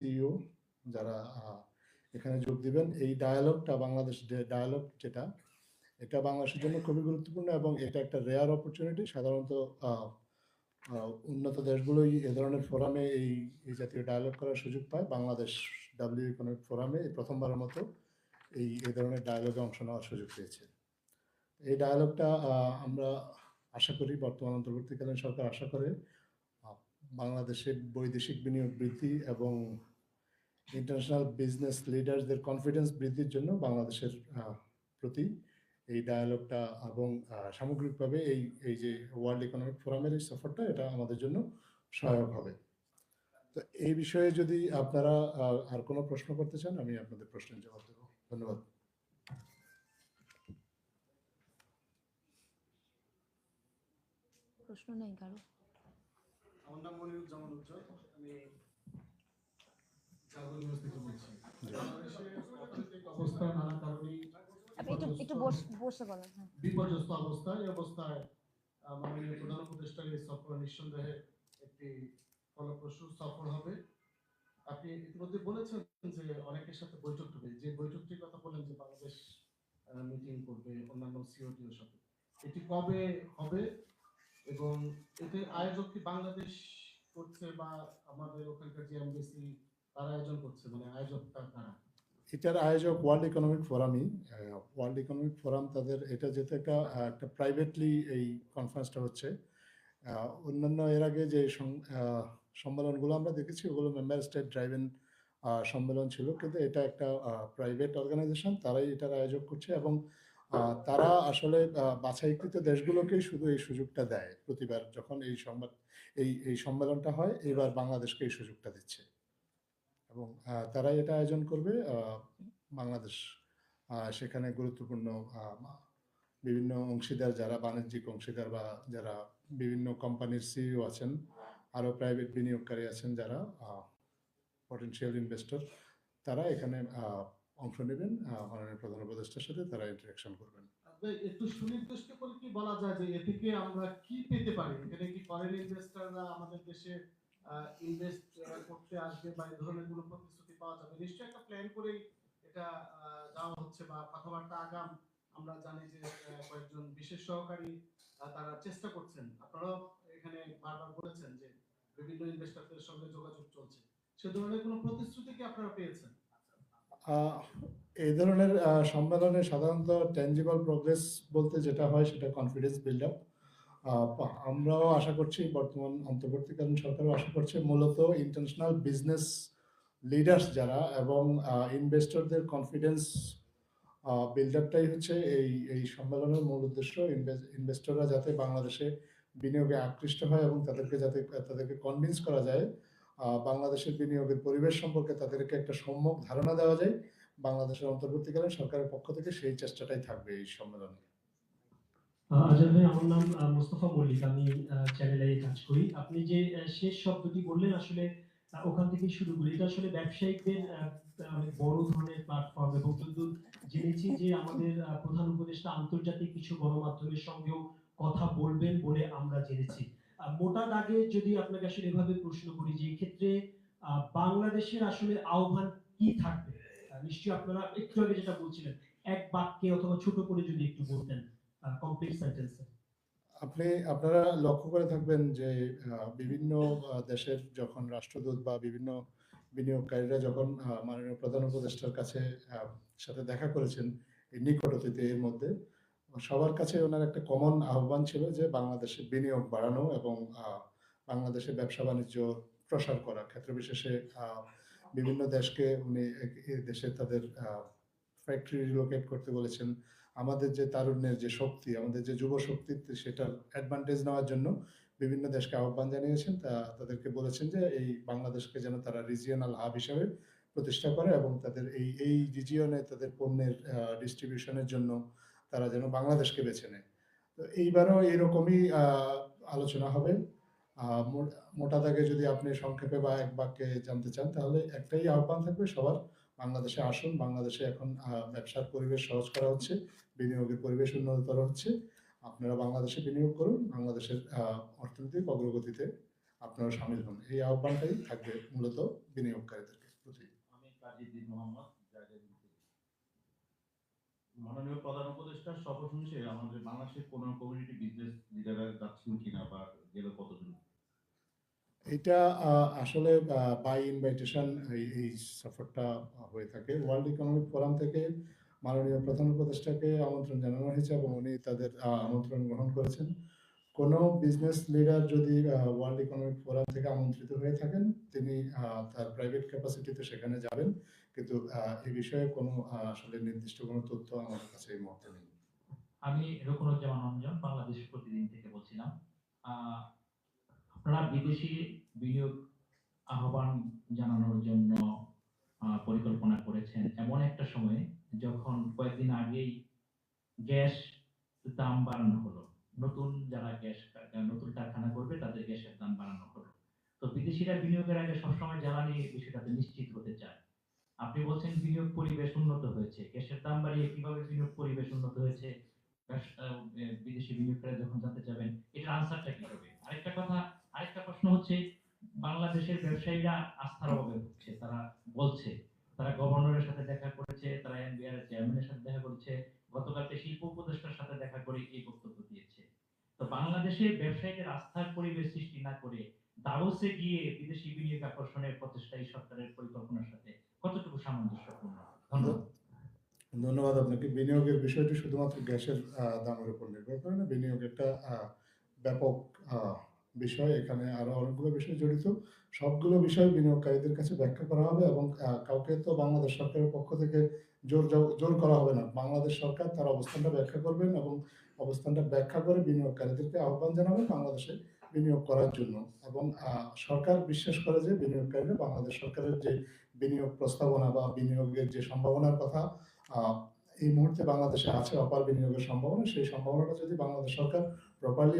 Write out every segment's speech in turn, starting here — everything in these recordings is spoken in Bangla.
সিইও যারা এখানে যোগ দিবেন। এই ডায়ালগটা বাংলাদেশ ডায়ালগ যেটা, এটা বাংলাদেশের জন্য খুবই গুরুত্বপূর্ণ এবং এটা একটা রেয়ার অপরচুনিটি। সাধারণত উন্নত দেশগুলোই এ ধরনের ফোরামে এই জাতীয় ডায়ালগ করার সুযোগ পায়। বাংলাদেশ ডাব্লিউ ইকোনমিক ফোরামে এই প্রথমবারের মতো এই ধরনের ডায়ালগে অংশ নেওয়ার সুযোগ পেয়েছে। এই ডায়ালগটা আমরা আশা করি বর্তমান অন্তর্বর্তীকালীন সরকার আশা করে বাংলাদেশের বৈদেশিক বিনিয়োগ বৃদ্ধি এবং ইন্টারন্যাশনাল বিজনেস লিডারদের কনফিডেন্স বৃদ্ধির জন্য বাংলাদেশের প্রতি এই ডায়ালগটা এবং সামগ্রিকভাবে এই যে ওয়ার্ল্ড ইকোনমিক ফোরামের এই সফরটা, এটা আমাদের জন্য সহায়ক হবে। তো এই বিষয়ে যদি আপনারা আর কোনো প্রশ্ন করতে চান, আমি আপনাদের প্রশ্নের জবাব দেবো। ধন্যবাদ। প্রশ্ন নেই কারো? আমার নাম মনিরুজ্জামান উজ্জ্বল, আমি জাগো নিউজ থেকে বলছি। বাংলাদেশের অর্থনৈতিক অবস্থা নানা কারণেই একটু বসে বলেন। বিপর্যস্ত অবস্থা। এই অবস্থায় মাননীয় প্রধান উপদেষ্টার এই সফর নিঃসন্দেহে একটি ফলপ্রসূ সফর হবে। আপনি ইতিমধ্যে বলেছেন যে অনেকের সাথে বৈঠক হবে, যে বৈঠকটির কথা বলেন যে বাংলাদেশ মিটিং করবে অন্যান্য সিওটির সাথে, এটি কবে হবে এবং এটির আয়োজক কি বাংলাদেশ করছে বা আমাদের ওখানকার যে এমবেসি তারা আয়োজন করছে, মানে আয়োজকটা কারা? এটার আয়োজক ওয়ার্ল্ড ইকোনমিক ফোরামই। ওয়ার্ল্ড ইকোনমিক ফোরাম তাদের এটা যেহেতু একটা প্রাইভেটলি এই কনফারেন্সটা হচ্ছে। অন্যান্য এর আগে যে সম্মেলনগুলো আমরা দেখেছি ওগুলো মেম্বার স্টেট ড্রাইভেন সম্মেলন ছিল, কিন্তু এটা একটা প্রাইভেট অর্গানাইজেশন, তারাই এটার আয়োজক করছে এবং তারা আসলে বাছাইকৃত দেশগুলোকেই শুধু এই সুযোগটা দেয়। প্রতিবার যখন এই সম্মেলনটা হয়, এবার বাংলাদেশকে এই সুযোগটা দিচ্ছে এবং তারাই এটা আয়োজন করবে। বাংলাদেশ সেখানে গুরুত্বপূর্ণ বিভিন্ন অংশীদার, যারা বাণিজ্যিক অংশীদার বা যারা বিভিন্ন কোম্পানির সিইও আছেন, আরও প্রাইভেট বিনিয়োগকারী আছেন যারা পটেনশিয়াল ইনভেস্টর, তারা এখানে অংশ নেবেন। মাননীয় প্রধান উপদেষ্টার সাথে তারা ইন্টারাকশন করবেন। একটু সুনির্দিষ্ট করে কি বলা যায় যে এ থেকে আমরা কি পেতে পারি? এখানে কি ফরেন ইনভেস্টররা আমাদের দেশে ইনভেস্ট করতে আসবে বা এই ধরনের কোনো প্রতিশ্রুতি পাওয়া যাবে? নিশ্চয়ই একটা প্ল্যান করেই এটা দেওয়া হচ্ছে বা কথাবার্তা আগাম। আমরা জানি যে কয়েকজন বিশেষ সহকারী তারা চেষ্টা করছেন। আপনারাও এখানে বারবার বলেছেন যে বিভিন্ন ইনভেস্টরদের সঙ্গে যোগাযোগ চলছে। সে ধরনের কোনো প্রতিশ্রুতি কি আপনারা পেয়েছেন? এই ধরনের সম্মেলনে সাধারণত ট্যাঞ্জিবল প্রোগ্রেস বলতে যেটা হয় সেটা কনফিডেন্স বিল্ড আপ। আমরাও আশা করছি, বর্তমান অন্তর্বর্তীকালীন সরকারও আশা করছে, মূলত ইন্টারন্যাশনাল বিজনেস লিডার্স যারা এবং ইনভেস্টরদের কনফিডেন্স বিল্ড আপটাই হচ্ছে এই সম্মেলনের মূল উদ্দেশ্য। ইনভেস্টররা যাতে বাংলাদেশে বিনিয়োগে আকৃষ্ট হয় এবং তাদেরকে কনভিন্স করা যায়, বাংলাদেশের বিনিয়োগের পরিবেশ সম্পর্কে তাদেরকে একটা সম্যক ধারণা দেওয়া যায়, বাংলাদেশের অন্তর্বর্তীকালীন সরকারের পক্ষ থেকে সেই চেষ্টাটাই থাকবে এই সম্মেলনে। আজাদ ভাই, আমার নাম মোস্তফা মল্লিক, আমি চ্যানেল আই কাজ করি। আপনি যে শেষ শব্দটি বললেন আসলে ওখান থেকে শুরু করি। এটা আসলে ব্যবসায়িকদের অনেক বড় ধরনের প্ল্যাটফর্ম এবং কিন্তু জেনেছি যে আমাদের প্রধান উপদেষ্টা আন্তর্জাতিক কিছু গণমাধ্যমের সঙ্গেও কথা বলবেন বলে আমরা জেনেছি। মোটা দাগে যদি আপনাকে আসলে এভাবে প্রশ্ন করি যে ক্ষেত্রে বাংলাদেশের আসলে আহ্বান কি থাকবে, নিশ্চয়ই আপনারা একটু আগে যেটা বলছিলেন এক বাক্যে অথবা ছোট করে যদি একটু বলতেন কমপ্লিট সেন্টেন্সে। আপনারা লক্ষ্য করে থাকবেন যে বিভিন্ন দেশের যখন রাষ্ট্রদূত বা বিভিন্ন বিনিয়োগকারীরা যখন মাননীয় প্রধান উপদেষ্টার সাথে দেখা করেছেন এই নিকট অতীতে, এর মধ্যে সবার কাছে ওনার একটা কমন আহ্বান ছিল যে বাংলাদেশে বিনিয়োগ বাড়ানো এবং বাংলাদেশে ব্যবসা বাণিজ্য প্রসার করার ক্ষেত্রে বিশেষে বিভিন্ন দেশকে উনি দেশে তাদের ফ্যাক্টরি রিলোকেট করতে বলেছেন। আমাদের যে তারুণ্যের যে শক্তি, আমাদের যে যুব শক্তি, সেটার অ্যাডভান্টেজ নেওয়ার জন্য বিভিন্ন দেশকে আহ্বান জানিয়েছেন। তাদেরকে বলেছেন যে এই বাংলাদেশকে যেন তারা রিজিয়নাল হাব হিসাবে প্রতিষ্ঠা করে এবং তাদের এই রিজিয়নে তাদের পণ্যের ডিস্ট্রিবিউশনের জন্য তারা যেন বাংলাদেশকে বেছে নেয়। তো এইবারও এরকমই আলোচনা হবে। মোটা দাগে যদি আপনি সংক্ষেপে বা এক বাক্যে জানতে চান, তাহলে একটাই আহ্বান থাকবে সবার, বাংলাদেশে আসুন। বাংলাদেশে এখন ব্যবসার পরিবেশ সহজ করা হচ্ছে, বিনিয়োগের পরিবেশ উন্নততর হচ্ছে। আপনারা বাংলাদেশে বিনিয়োগ করুন, বাংলাদেশের অর্থনৈতিক অগ্রগতিতে আপনারা সামিল হন। এই আহ্বানটাই থাকবে মূলত বিনিয়োগকারীদেরকে। জি। আমি কাজী দীন মোহাম্মদ জায়গাজীবী থেকে। মাননীয় প্রধান উপদেষ্টার শপথ অনুযায়ী আমাদের বাংলাদেশের কোন কমিউনিটি বিজনেস লিডাররা যাচ্ছেন কিনা বা গেলে কতজন? এটা আসলে বাই ইনভাইটেশন এই সফরটা হয়ে থাকে। ওয়ার্ল্ড ইকোনমিক ফোরাম থেকে মাননীয় প্রধান উপদেষ্টাকে আমন্ত্রণ জানানো হয়েছে এবং উনি তাদের আমন্ত্রণ গ্রহণ করেছেন। কোনো বিজনেস লিডার যদি ওয়ার্ল্ড ইকোনমিক ফোরাম থেকে আমন্ত্রিত হয়ে থাকেন, তিনি তার প্রাইভেট ক্যাপাসিটিতে সেখানে যাবেন। কিন্তু এ বিষয়ে কোনো আসলে নির্দিষ্ট কোনো তথ্য আমাদের কাছে এই মুহূর্তে নেই। আমি রুকনুজ্জামান রঞ্জন বাংলাদেশ প্রতিদিন থেকে বলছিলাম। আহ, আপনারা বিদেশি বিনিয়োগ আহ্বান জানানোর জন্য পরিকল্পনা করেছেন এমন একটা সময়ে যখন কয়েকদিন আগেই গ্যাস দাম বাড়ানো হলো, নতুন যারা নতুন কারখানা করবে তাদের গ্যাসের দাম বাড়ানো হলো। তো বিদেশিরা বিনিয়োগের আগে সবসময় জ্বালানি বিষয়টাতে নিশ্চিত হতে চায়। আপনি বলছেন বিনিয়োগ পরিবেশ উন্নত হয়েছে, গ্যাসের দাম বাড়িয়ে কিভাবে বিনিয়োগ পরিবেশ উন্নত হয়েছে বিদেশি বিনিয়োগকারী যখন জানতে চাবেন, এটার আনসারটা কি হবে? আরেকটা প্রশ্ন হচ্ছে, বাংলাদেশের ব্যবসায়ীরা আস্থার অভাবে ভুগছে। তারা বলছে তারা গভর্নরের সাথে দেখা করেছে, তারা এনবিআর এর চেয়ারম্যানের সাথে দেখা করেছে, গতকালকে শিল্প উপদেষ্টার সাথে দেখা করে এই বক্তব্য দিয়েছে। তো বাংলাদেশের ব্যবসায়ীদের আস্থার পরিবেশ সৃষ্টি না করে দাভোসে গিয়ে বিদেশি বিনিয়োগ আকর্ষণের প্রচেষ্টা এই সরকারের পরিকল্পনার সাথে কতটুকু সামঞ্জস্যপূর্ণ? ধন্যবাদ। ধন্যবাদ আপনাকে। বিনিয়োগের বিষয়টি শুধুমাত্র গ্যাসের দামের উপর নির্ভর করে না। বিনিয়োগ একটা ব্যাপক বিষয়। এখানে আরো অনেকগুলো বিষয় জড়িত। সবগুলো বিষয় বিনিয়োগকারীদের কাছে ব্যাখ্যা করা হবে এবং কাউকে তো বাংলাদেশ সরকারের পক্ষ থেকে জোর করা হবে না। বাংলাদেশ সরকার তার অবস্থানটা ব্যাখ্যা করবেন এবং অবস্থানটা ব্যাখ্যা করে বিনিয়োগকারীদেরকে আহ্বান জানাবেন বাংলাদেশে বিনিয়োগ করার জন্য। এবং সরকার বিশ্বাস করে যে বিনিয়োগকারীরা বাংলাদেশ সরকারের যে বিনিয়োগ প্রস্তাবনা বা বিনিয়োগের যে সম্ভাবনার কথা এই মুহূর্তে বাংলাদেশে আছে, অপার বিনিয়োগের সম্ভাবনা, সেই সম্ভাবনাটা যদি বাংলাদেশ সরকার প্রপারলি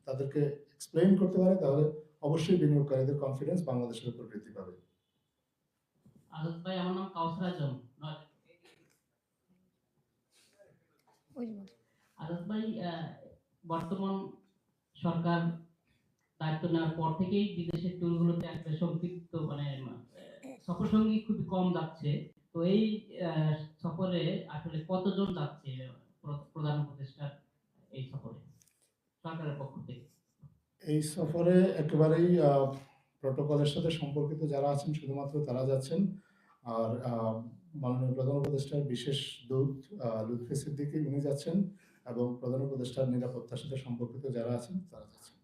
তাদেরকে এক্সপ্লেইন করতে পারে, তাহলে অবশ্যই বিনিয়োগকারীদের কনফিডেন্স বাংলাদেশের উপর বৃদ্ধি পাবে। আজাদ ভাই, আমার নাম কাউসার আজম। আজাদ ভাই, বর্তমান সরকার দায়িত্ব নেওয়ার পর থেকেই বিদেশের ট্যুরগুলোতে একটা সংক্ষিপ্ত সফর সঙ্গী খুবই কম যাচ্ছে। তো এই সফরে আসলে কতজন যাচ্ছে প্রধান উপদেষ্টার এই সফরে সরকারের পক্ষ থেকে? এই সফরে একেবারেই প্রটোকলের সাথে সম্পর্কিত যারা আছেন শুধুমাত্র তারা যাচ্ছেন। আর মাননীয় প্রধান উপদেষ্টার বিশেষ দূত লুৎফি সিদ্দিকী উনি যাচ্ছেন এবং প্রধান উপদেষ্টার নিরাপত্তার সাথে সম্পর্কিত যারা আছেন তারা যাচ্ছেন।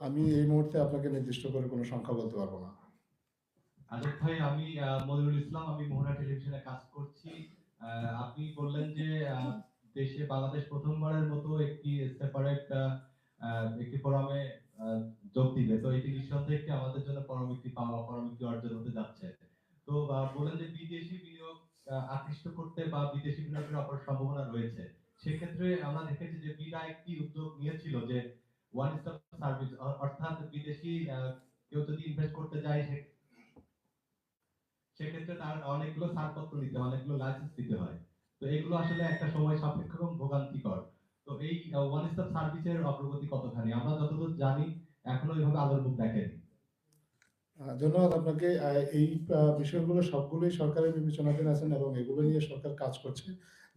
আমি এই মুহূর্তে আপনাকে নির্দিষ্ট করে কোনো সংখ্যা বলতে পারবো না। আজাদ ভাই, আমি মনিরুল ইসলাম, আমি মোহনা টেলিভিশনে কাজ করছি। আপনি বললেন যে দেশে বাংলাদেশ প্রথমবারের মতো একটি সেপারেট একটি ফোরামে যোগ দিবে। তো এটি নিঃসন্দেহে একটি আমাদের জন্য পরম একটি পাওয়া, পরম একটি অর্জন হতে যাচ্ছে। তো বললেন যে বিদেশি বিনিয়োগ আকৃষ্ট করতে বা বিদেশি বিনিয়োগের অপার সম্ভাবনা রয়েছে। সেক্ষেত্রে আমরা দেখেছি যে বিডা একটি উদ্যোগ নিয়েছিল যে ওয়ান স্টপ সার্ভিস, অর্থাৎ বিদেশি কেউ যদি ইনভেস্ট করতে যায় সেক্ষেত্রে তার অনেকগুলো ছাড়পত্র নিতে হয়, অনেকগুলো লাইসেন্স দিতে হয়। তো এগুলো আসলে একটা সময় সাপেক্ষ এবং ভোগান্তিকর। তো এই ওয়ান স্টপ সার্ভিসের অগ্রগতি কতখানি? আমরা যতদূর জানি এখনো এইভাবে আলোর মুখ দেখেনি। ধন্যবাদ আপনাকে। এই বিষয়গুলো সবগুলোই সরকারের বিবেচনাধীন আছেন এবং এগুলো নিয়ে সরকার কাজ করছে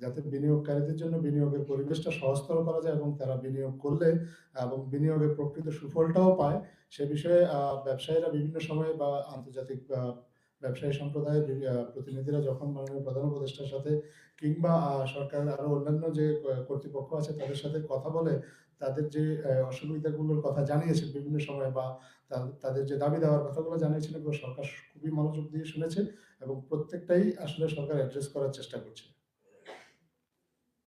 যাতে বিনিয়োগকারীদের জন্য বিনিয়োগের পরিবেশটা সহজতর করা যায় এবং তারা বিনিয়োগ করলে এবং বিনিয়োগের প্রকৃত সুফলটাও পায়। সে বিষয়ে ব্যবসায়ীরা বিভিন্ন সময়ে বা আন্তর্জাতিক ব্যবসায়ী সম্প্রদায়ের প্রতিনিধিরা যখন মাননীয় প্রধান উপদেষ্টার সাথে কিংবা সরকারের আরো অন্যান্য যে কর্তৃপক্ষ আছে তাদের সাথে কথা বলে তাদের যে অসুবিধাগুলোর কথা জানিয়েছেন বিভিন্ন সময় বা তাদের যে দাবি দেওয়ার কথাগুলো জানিয়েছেন, এগুলো সরকার খুবই মনোযোগ দিয়ে শুনেছে এবং প্রত্যেকটাই আসলে সরকার অ্যাড্রেস করার চেষ্টা করছে।